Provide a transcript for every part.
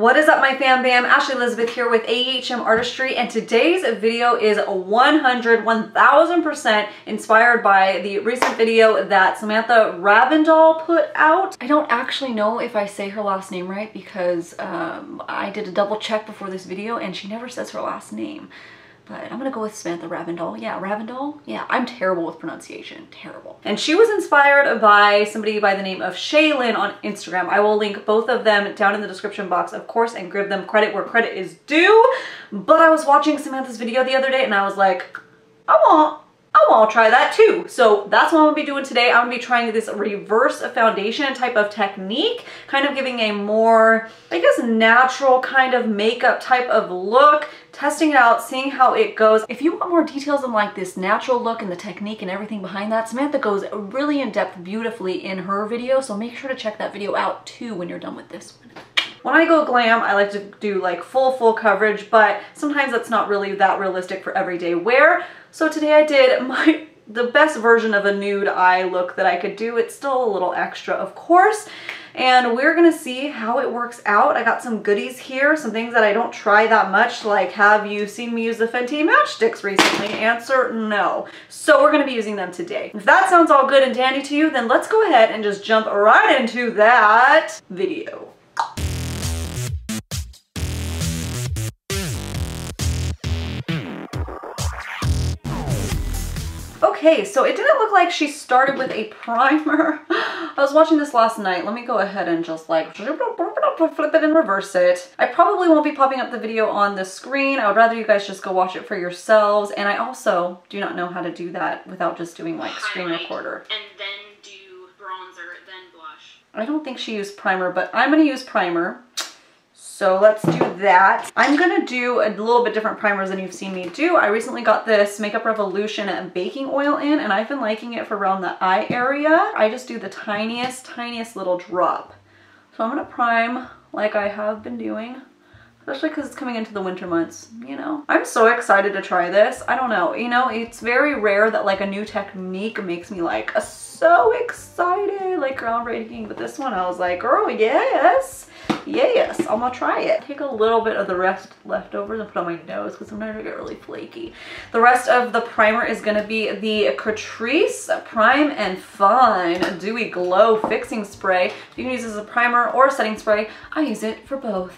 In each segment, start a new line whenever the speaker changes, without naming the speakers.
What is up, my fam bam? Ashley Elizabeth here with AHM Artistry, and today's video is 1000% inspired by the recent video that Samantha Ravndahl put out. I don't actually know if I say her last name right because I did a double check before this video and she never says her last name. But I'm gonna go with Samantha Ravndahl. Yeah, Ravndahl? Yeah, I'm terrible with pronunciation, terrible. And she was inspired by somebody by the name of Shaelinie on Instagram. I will link both of them down in the description box, of course, and give them credit where credit is due. But I was watching Samantha's video the other day and I was like, I want to try that too. So that's what I'm gonna be doing today. I'm gonna be trying this reverse foundation type of technique, kind of giving a more, I guess, natural kind of makeup type of look, testing it out, seeing how it goes. If you want more details on like this natural look and the technique and everything behind that, Samantha goes really in depth beautifully in her video. So make sure to check that video out too when you're done with this one. When I go glam, I like to do like full coverage, but sometimes that's not really that realistic for everyday wear. So today I did the best version of a nude eye look that I could do. It's still a little extra, of course. And we're gonna see how it works out. I got some goodies here, some things that I don't try that much, like have you seen me use the Fenty matchsticks recently? Answer, no. So we're gonna be using them today. If that sounds all good and dandy to you, then let's go ahead and just jump right into that video. Okay, so it didn't look like she started with a primer. I was watching this last night. Let me go ahead and just like flip it and reverse it. I probably won't be popping up the video on the screen. I would rather you guys just go watch it for yourselves. And I also do not know how to do that without just doing like screen recorder. And then do bronzer, then blush. I don't think she used primer, but I'm gonna use primer. So let's do that. I'm gonna do a little bit different primers than you've seen me do. I recently got this Makeup Revolution baking oil in and I've been liking it for around the eye area. I just do the tiniest little drop. So I'm gonna prime like I have been doing, especially because it's coming into the winter months, you know. I'm so excited to try this. I don't know, you know, it's very rare that like a new technique makes me like so excited, like groundbreaking. But this one I was like, girl, yes. Yes, I'm gonna try it. Take a little bit of the rest leftovers and put on my nose because sometimes I get really flaky. The rest of the primer is gonna be the Catrice Prime and Fine Dewy Glow Fixing Spray. You can use this as a primer or a setting spray. I use it for both.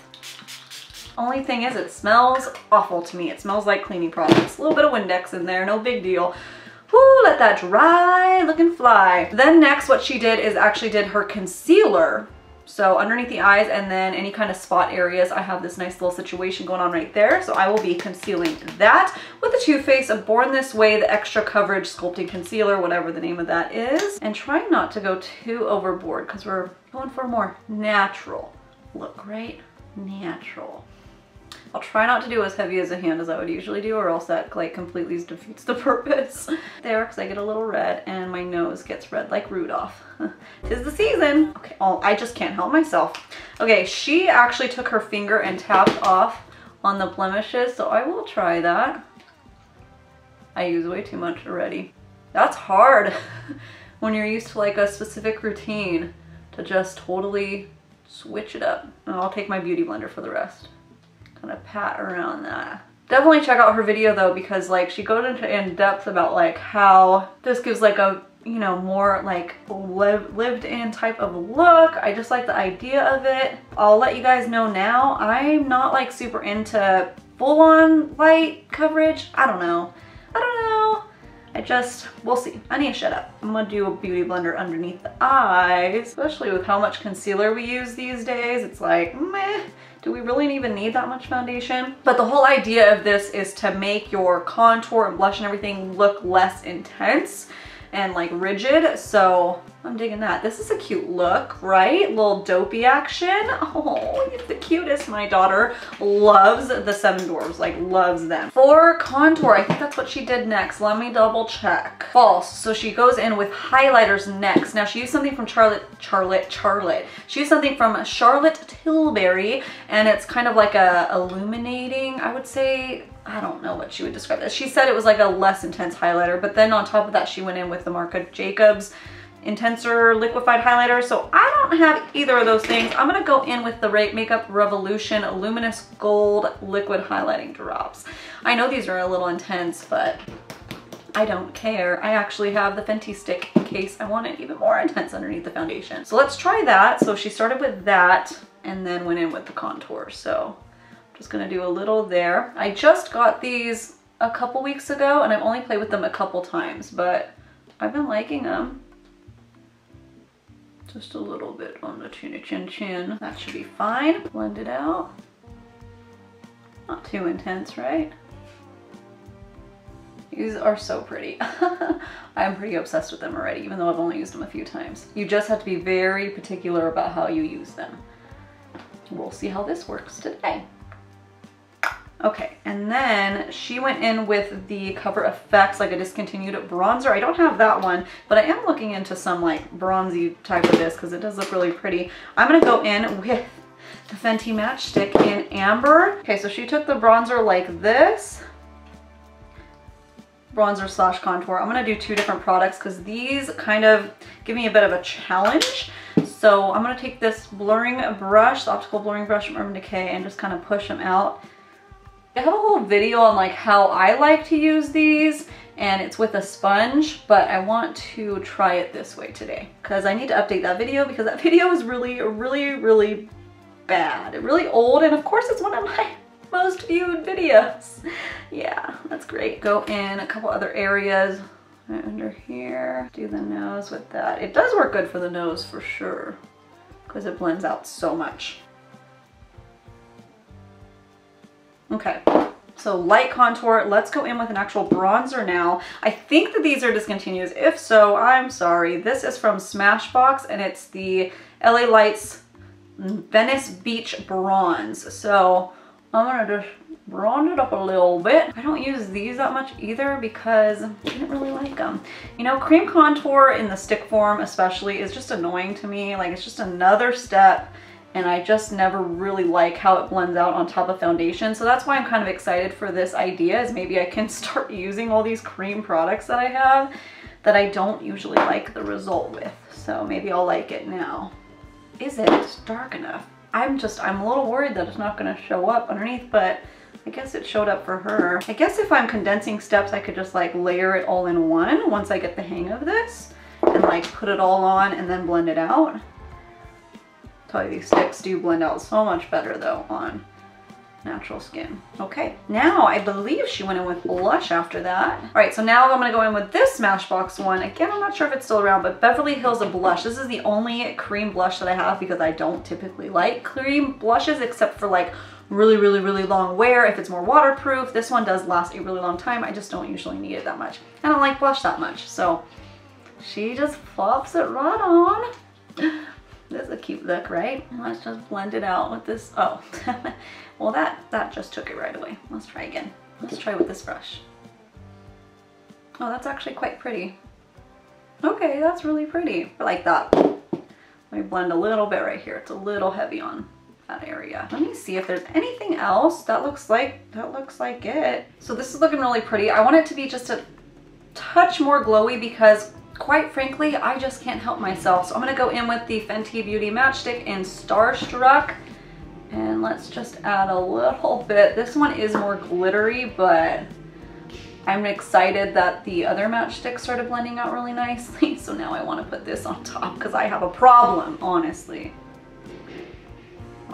Only thing is, it smells awful to me. It smells like cleaning products. A little bit of Windex in there, no big deal. Woo, let that dry, look and fly. Then next, what she did is actually did her concealer. So underneath the eyes and then any kind of spot areas, I have this nice little situation going on right there. So I will be concealing that with the Too Faced Born This Way, the Extra Coverage Sculpting Concealer, whatever the name of that is. And trying not to go too overboard because we're going for a more natural look, right? Natural. I'll try not to do as heavy as a hand as I would usually do, or else that like completely defeats the purpose. There, because I get a little red and my nose gets red like Rudolph. 'Tis the season. Okay, oh, I just can't help myself. Okay, she actually took her finger and tapped off on the blemishes, so I will try that. I use way too much already. That's hard when you're used to like a specific routine to just totally switch it up. And I'll take my beauty blender for the rest. Kind of pat around that. Definitely check out her video though, because like she goes into in depth about like how this gives like a, you know, more like lived in type of look. I just like the idea of it. I'll let you guys know now, I'm not like super into full-on light coverage. I don't know. We'll see. I need to shut up. I'm gonna do a beauty blender underneath the eyes, especially with how much concealer we use these days. It's like, meh. Do we really even need that much foundation? But the whole idea of this is to make your contour and blush and everything look less intense and like rigid. So I'm digging that. This is a cute look, right? Little dopey action. Oh, it's the cutest. My daughter loves the Seven Dwarfs, like loves them. For contour, I think that's what she did next. Let me double check. False. So she goes in with highlighters next. Now she used something from Charlotte. She used something from Charlotte Tilbury, and it's kind of like a illuminating, I would say. I don't know what she would describe it as. She said it was like a less intense highlighter, but then on top of that, she went in with the Marc Jacobs intenser liquefied highlighter. So I don't have either of those things. I'm gonna go in with the Makeup Revolution Luminous Gold Liquid Highlighting Drops. I know these are a little intense, but I don't care. I actually have the Fenty stick in case I want it even more intense underneath the foundation. So let's try that. So she started with that and then went in with the contour. So I'm just gonna do a little there. I just got these a couple weeks ago and I've only played with them a couple times, but I've been liking them. Just a little bit on the chin. That should be fine. Blend it out. Not too intense, right? These are so pretty. I'm pretty obsessed with them already, even though I've only used them a few times. You just have to be very particular about how you use them. We'll see how this works today. Okay, and then she went in with the Cover FX, like a discontinued bronzer. I don't have that one, but I am looking into some like bronzy type of this because it does look really pretty. I'm gonna go in with the Fenty Matchstick in Amber. Okay, so she took the bronzer like this. Bronzer slash contour. I'm gonna do two different products because these kind of give me a bit of a challenge. So I'm gonna take this blurring brush, the optical blurring brush from Urban Decay, and just kind of push them out. I have a whole video on like how I like to use these, and it's with a sponge, but I want to try it this way today because I need to update that video because that video is really bad. Really old, and of course it's one of my most viewed videos. Yeah, that's great. Go in a couple other areas right under here. Do the nose with that. It does work good for the nose for sure because it blends out so much. Okay, so light contour. Let's go in with an actual bronzer now. I think that these are discontinued. If so, I'm sorry. This is from Smashbox and it's the LA Lights Venice Beach Bronze. So I'm gonna just bronze it up a little bit. I don't use these that much either because I didn't really like them. You know, cream contour in the stick form especially is just annoying to me. Like, it's just another step and I just never really like how it blends out on top of foundation. So that's why I'm kind of excited for this idea, is maybe I can start using all these cream products that I have that I don't usually like the result with. So maybe I'll like it now. Is it dark enough? I'm a little worried that it's not gonna show up underneath, but I guess it showed up for her. I guess if I'm condensing steps, I could just like layer it all in one once I get the hang of this and like put it all on and then blend it out. I'll tell you, these sticks do blend out so much better though on natural skin. Okay, now I believe she went in with blush after that. All right, so now I'm gonna go in with this Smashbox one. Again, I'm not sure if it's still around, but Beverly Hills blush. This is the only cream blush that I have because I don't typically like cream blushes except for like really long wear. If it's more waterproof, this one does last a really long time. I just don't usually need it that much. I don't like blush that much, so she just flops it right on. This is a cute look, right? Let's just blend it out with this. Oh, well that just took it right away. Let's try again. Let's try with this brush. Oh, that's actually quite pretty. Okay, that's really pretty. I like that. Let me blend a little bit right here. It's a little heavy on that area. Let me see if there's anything else. That looks like it. So this is looking really pretty. I want it to be just a touch more glowy because quite frankly, I just can't help myself. So I'm gonna go in with the Fenty Beauty Matchstick in Starstruck. And let's just add a little bit. This one is more glittery, but I'm excited that the other matchstick started blending out really nicely. So now I want to put this on top because I have a problem, honestly.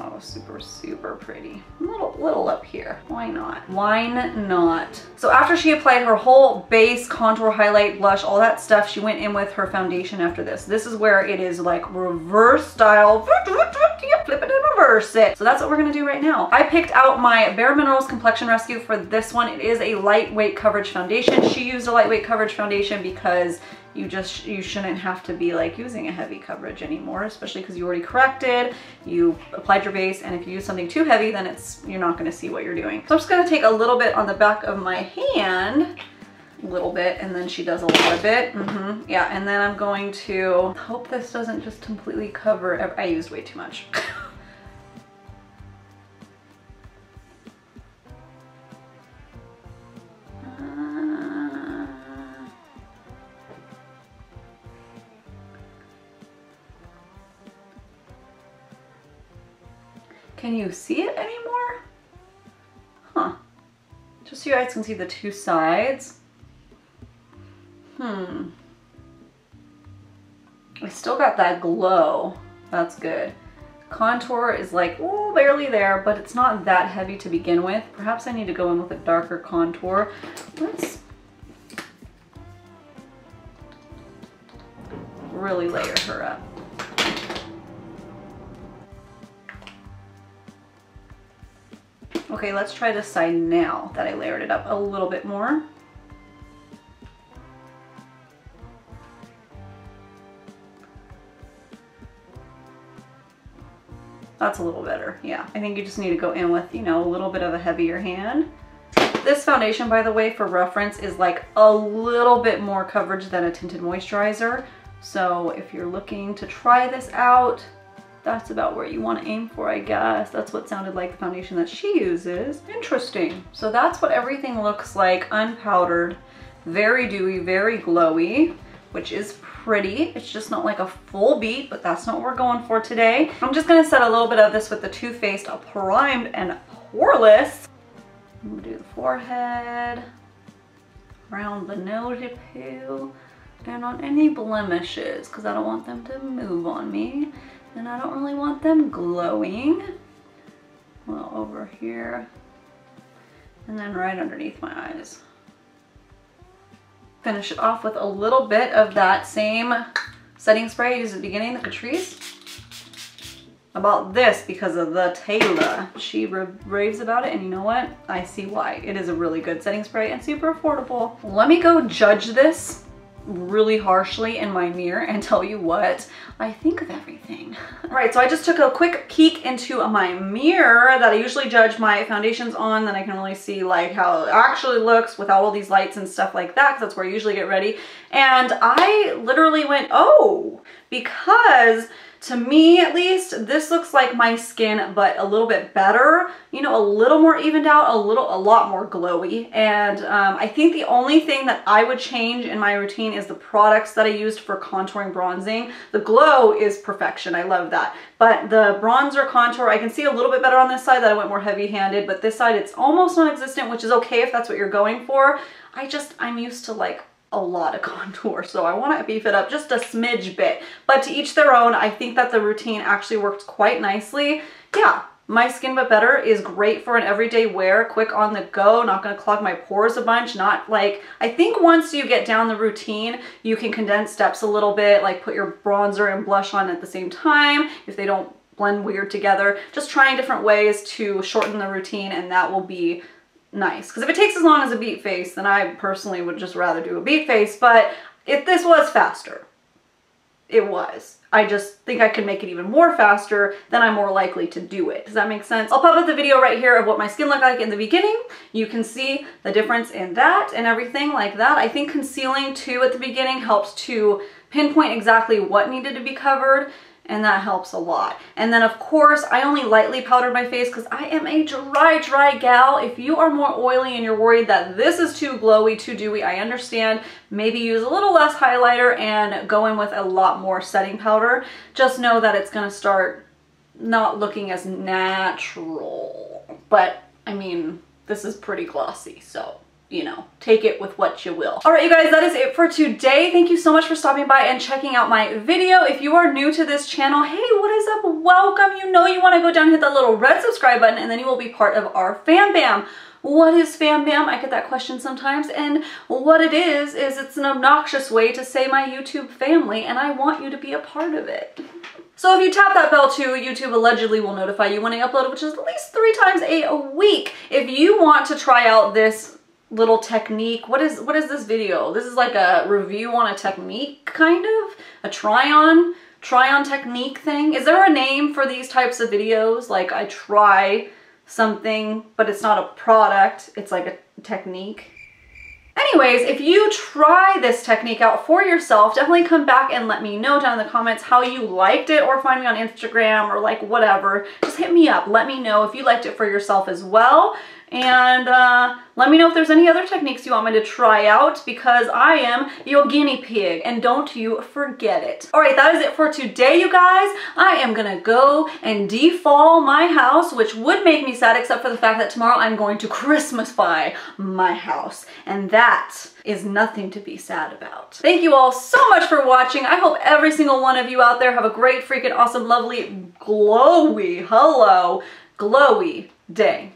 Oh, super pretty. A little up here. Why not? Why not? So after she applied her whole base, contour, highlight, blush, all that stuff, she went in with her foundation after this. This is where it is like reverse style. Flip it and reverse it. So that's what we're gonna do right now. I picked out my Bare Minerals Complexion Rescue for this one. It is a lightweight coverage foundation. She used a lightweight coverage foundation because you shouldn't have to be like using a heavy coverage anymore, especially because you already corrected, you applied your base, and if you use something too heavy, then you're not gonna see what you're doing. So I'm just gonna take a little bit on the back of my hand, a little bit, and then she does a lot of it. Yeah, and then I'm going to hope this doesn't just completely cover. I used way too much. Can you see it anymore? Huh. Just so you guys can see the two sides. I still got that glow. That's good. Contour is like, ooh, barely there, but it's not that heavy to begin with. Perhaps I need to go in with a darker contour. Let's really layer her up. Okay, let's try this side now that I layered it up a little bit more. That's a little better. Yeah, I think you just need to go in with, you know, a little bit of a heavier hand. This foundation, by the way, for reference, is like a little bit more coverage than a tinted moisturizer. So if you're looking to try this out, that's about where you want to aim for, I guess. That's what sounded like the foundation that she uses. Interesting. So that's what everything looks like unpowdered. Very dewy, very glowy, which is pretty. It's just not like a full beat, but that's not what we're going for today. I'm just gonna set a little bit of this with the Too Faced Primed and Poreless. I'm gonna do the forehead, around the nose too, and on any blemishes, because I don't want them to move on me, and I don't really want them glowing. Well, over here, and then right underneath my eyes. Finish it off with a little bit of that same setting spray I used at the beginning, the Catrice. About this because of the Taylor. She raves about it, and you know what? I see why. It is a really good setting spray and super affordable. Let me go judge this really harshly in my mirror and tell you what I think of everything. All right, so I just took a quick peek into my mirror that I usually judge my foundations on, then I can really see like how it actually looks without all these lights and stuff like that, because that's where I usually get ready. And I literally went, oh, because to me at least, this looks like my skin, but a little bit better, you know, a little more evened out, a lot more glowy. And I think the only thing that I would change in my routine is the products that I used for contouring, bronzing. The glow is perfection, I love that. But the bronzer contour, I can see a little bit better on this side that I went more heavy-handed, but this side it's almost non-existent, which is okay if that's what you're going for. I'm used to like a lot of contour, so I want to beef it up just a smidge bit, but to each their own. I think that the routine actually worked quite nicely. Yeah, My Skin But Better is great for an everyday wear, quick on the go, not going to clog my pores a bunch, not like, I think once you get down the routine, you can condense steps a little bit, like put your bronzer and blush on at the same time if they don't blend weird together. Just trying different ways to shorten the routine, and that will be nice. Because if it takes as long as a beat face, then I personally would just rather do a beat face, but if this was faster, it was. I just think I could make it even more faster, then I'm more likely to do it. Does that make sense? I'll pop up the video right here of what my skin looked like in the beginning. You can see the difference in that and everything like that. I think concealing too at the beginning helps to pinpoint exactly what needed to be covered, and that helps a lot. And then of course, I only lightly powdered my face because I am a dry gal. If you are more oily and you're worried that this is too glowy, too dewy, I understand. Maybe use a little less highlighter and go in with a lot more setting powder. Just know that it's gonna start not looking as natural. But I mean, this is pretty glossy, so you know, take it with what you will. All right, you guys, that is it for today. Thank you so much for stopping by and checking out my video. If you are new to this channel, hey, what is up? Welcome. You know you want to go down and hit that little red subscribe button, and then you will be part of our fam bam. What is fam bam? I get that question sometimes, and what it is it's an obnoxious way to say my YouTube family, and I want you to be a part of it. So if you tap that bell too, YouTube allegedly will notify you when I upload, which is at least 3 times a week. If you want to try out this little technique, what is this video? This is like a review on a technique, kind of a try on technique thing. Is there a name for these types of videos? Like I try something, but it's not a product, it's like a technique. Anyways, if you try this technique out for yourself, definitely come back and let me know down in the comments how you liked it, or find me on Instagram or like whatever. Just hit me up. Let me know if you liked it for yourself as well. And let me know if there's any other techniques you want me to try out, because I am your guinea pig, and don't you forget it. All right, that is it for today, you guys. I am gonna go and defall my house, which would make me sad, except for the fact that tomorrow I'm going to Christmasify my house, and that is nothing to be sad about. Thank you all so much for watching. I hope every single one of you out there have a great, freaking awesome, lovely, glowy, hello, glowy day.